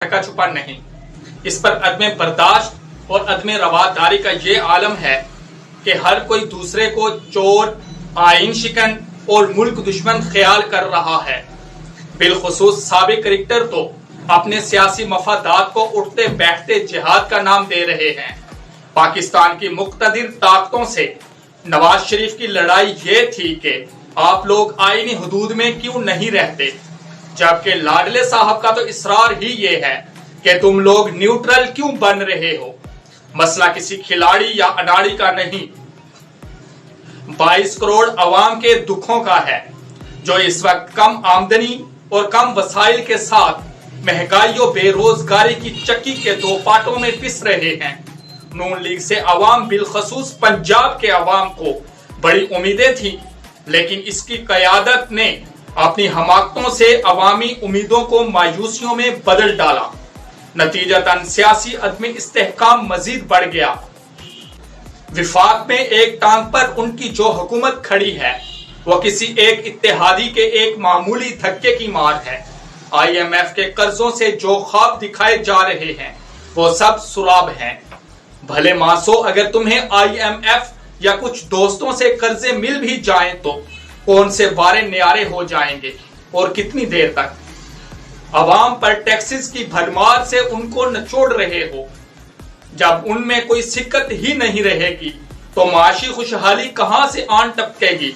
ڈھکا چھپا نہیں، اس پر عدم برداشت اور عدم رواداری کا یہ عالم ہے کہ ہر کوئی دوسرے کو چور، آئین شکن اور ملک دشمن خیال کر رہا ہے۔ بالخصوص سابق کرکٹر تو اپنے سیاسی مفادات کو اٹھتے بیٹھتے جہاد کا نام دے رہے ہیں۔ پاکستان کی مقتدر طاقتوں سے نواز شریف کی لڑائی یہ تھی کہ آپ لوگ آئینی حدود میں کیوں نہیں رہتے، جبکہ لاڈلے صاحب کا تو اصرار ہی یہ ہے کہ تم لوگ نیوٹرل کیوں بن رہے ہو۔ مسئلہ کسی کھلاڑی یا اناڑی کا نہیں، 22 کروڑ عوام کے دکھوں کا ہے، جو اس وقت کم آمدنی اور کم وسائل کے ساتھ مہنگائی و بے روزگاری کی چکی کے دو پاٹوں میں پس رہے ہیں۔ نون لیگ سے عوام، بالخصوص پنجاب کے عوام کو بڑی امیدیں تھیں، لیکن اس کی قیادت نے اپنی حماقتوں سے عوامی امیدوں کو مایوسیوں میں بدل ڈالا۔ نتیجتاً سیاسی عدم استحکام مزید بڑھ گیا۔ وفاق میں ایک ٹانگ پر ان کی جو حکومت کھڑی ہے وہ کسی ایک اتحادی کے ایک معمولی دھکے کی مار ہے۔ آئی ایم ایف کے قرضوں سے جو خواب دکھائے جا رہے ہیں وہ سب سراب ہیں۔ بھلے ماسو اگر تمہیں آئی ایم ایف یا کچھ دوستوں سے قرضے مل بھی جائیں تو کون سے وارے نیارے ہو جائیں گے اور کتنی دیر تک؟ عوام پر ٹیکسز کی بھرمار سے ان کو نچوڑ رہے ہو۔ جب ان میں کوئی سکت ہی نہیں رہے گی تو معاشی خوشحالی کہاں سے آن ٹپکے گی؟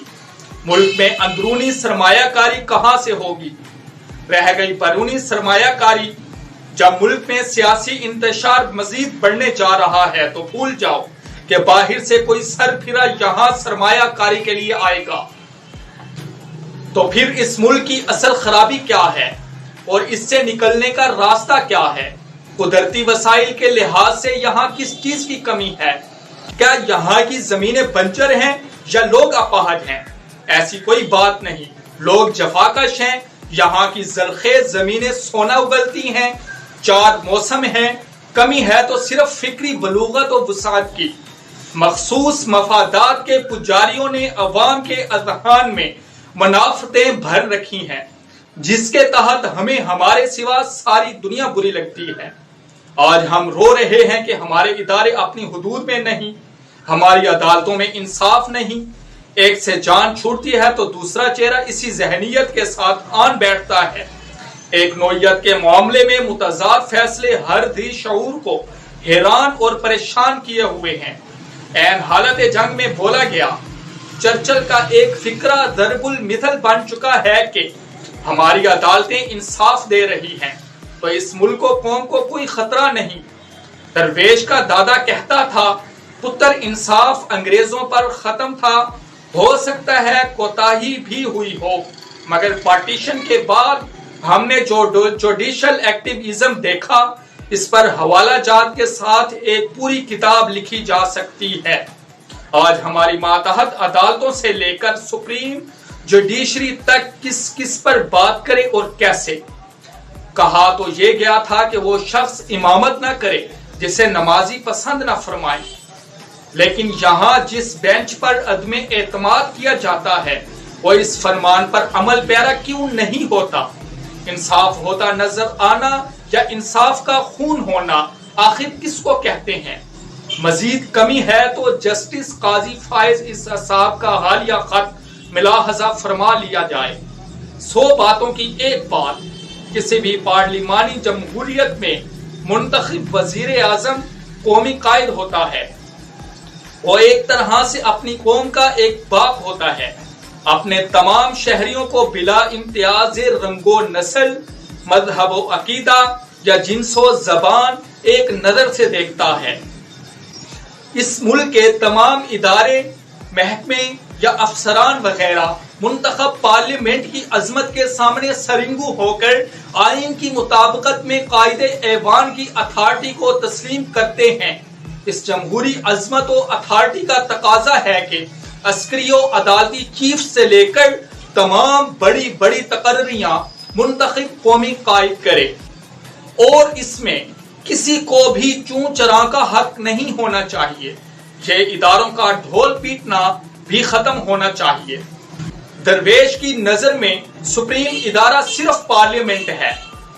ملک میں اندرونی سرمایہ کاری کہاں سے ہوگی؟ رہ گئی بیرونی سرمایہ کاری۔ جب ملک میں سیاسی انتشار مزید بڑھنے جا رہا ہے تو بھول جاؤ کہ باہر سے کوئی سر پھرا یہاں سرمایہ کاری کے لیے آئے گا۔ تو پھر اس ملک کی اصل خرابی کیا ہے اور اس سے نکلنے کا راستہ کیا ہے؟ قدرتی وسائل کے لحاظ سے یہاں کس چیز کی کمی ہے؟ کیا یہاں کی زمینیں بنجر ہیں یا لوگ اپاہج ہیں؟ ایسی کوئی بات نہیں، لوگ جفاکش ہیں۔ یہاں کی زرخیز زمینیں سونا اگلتی ہیں، 4 موسم ہیں۔ کمی ہے تو صرف فکری بلوغت و وسعت کی۔ مخصوص مفادات کے پجاریوں نے عوام کے اذہان میں منافتیں بھر رکھی ہیں، جس کے تحت ہمیں ہمارے سوا ساری دنیا بری لگتی ہے۔ آج ہم رو رہے ہیں کہ ہمارے ادارے اپنی حدود میں نہیں، ہماری عدالتوں میں انصاف نہیں۔ ایک سے جان چھوٹتی ہے تو دوسرا چہرہ اسی ذہنیت کے ساتھ آن بیٹھتا ہے۔ ایک نوعیت کے معاملے میں متضاد فیصلے ہر ذی شعور کو حیران اور پریشان کیے ہوئے ہیں۔ عین حالت جنگ میں بولا گیا، چرچل کا ایک فقرہ ضرب المثل بن چکا ہے کہ ہماری عدالتیں انصاف دے رہی ہیں تو اس ملک و قوم کو کوئی خطرہ نہیں۔ درویش کا دادا کہتا تھا، پتر انصاف انگریزوں پر ختم تھا، ہو سکتا ہے کوتاہی بھی ہوئی ہو، مگر پارٹیشن کے بعد ہم نے جو جوڈیشل ایکٹیویزم دیکھا، اس پر حوالہ جات کے ساتھ ایک پوری کتاب لکھی جا سکتی ہے۔ آج ہماری ماتحت عدالتوں سے لے کر سپریم جوڈیشری تک کس پر بات کرے اور کیسے۔ کہا تو یہ گیا تھا کہ وہ شخص امامت نہ کرے جسے نمازی پسند نہ فرمائے، لیکن یہاں جس بینچ پر عدم اعتماد کیا جاتا ہے وہ اس فرمان پر عمل پیرا کیوں نہیں ہوتا؟ انصاف ہوتا نظر آنا یا انصاف کا خون ہونا آخر کس کو کہتے ہیں؟ مزید کمی ہے تو جسٹس قاضی فائز اس صاحب کا حالیہ خط ملاحظہ فرما لیا جائے۔ 100 باتوں کی ایک بات، کسی بھی پارلیمانی جمہوریت میں منتخب وزیر اعظم قومی قائد ہوتا ہے۔ وہ ایک طرح سے اپنی قوم کا ایک باپ ہوتا ہے، اپنے تمام شہریوں کو بلا امتیاز رنگ و نسل، مذہب و عقیدہ یا جنس و زبان ایک نظر سے دیکھتا ہے۔ اس ملک کے تمام ادارے، محکمے یا افسران وغیرہ منتخب پارلیمنٹ کی عظمت کے سامنے سرنگو ہو کر آئین کی مطابقت میں قائد ایوان کی اتھارٹی کو تسلیم کرتے ہیں۔ اس جمہوری عظمت و اتھارٹی کا تقاضا ہے کہ عسکری و عدالتی چیف سے لے کر تمام بڑی بڑی تقرریاں منتخب قومی قائد کرے، اور اس میں کسی کو بھی چون چراں کا حق نہیں ہونا چاہیے۔ یہ اداروں کا ڈھول پیٹنا بھی ختم ہونا چاہیے۔ درویش کی نظر میں سپریم ادارہ صرف پارلیمنٹ ہے،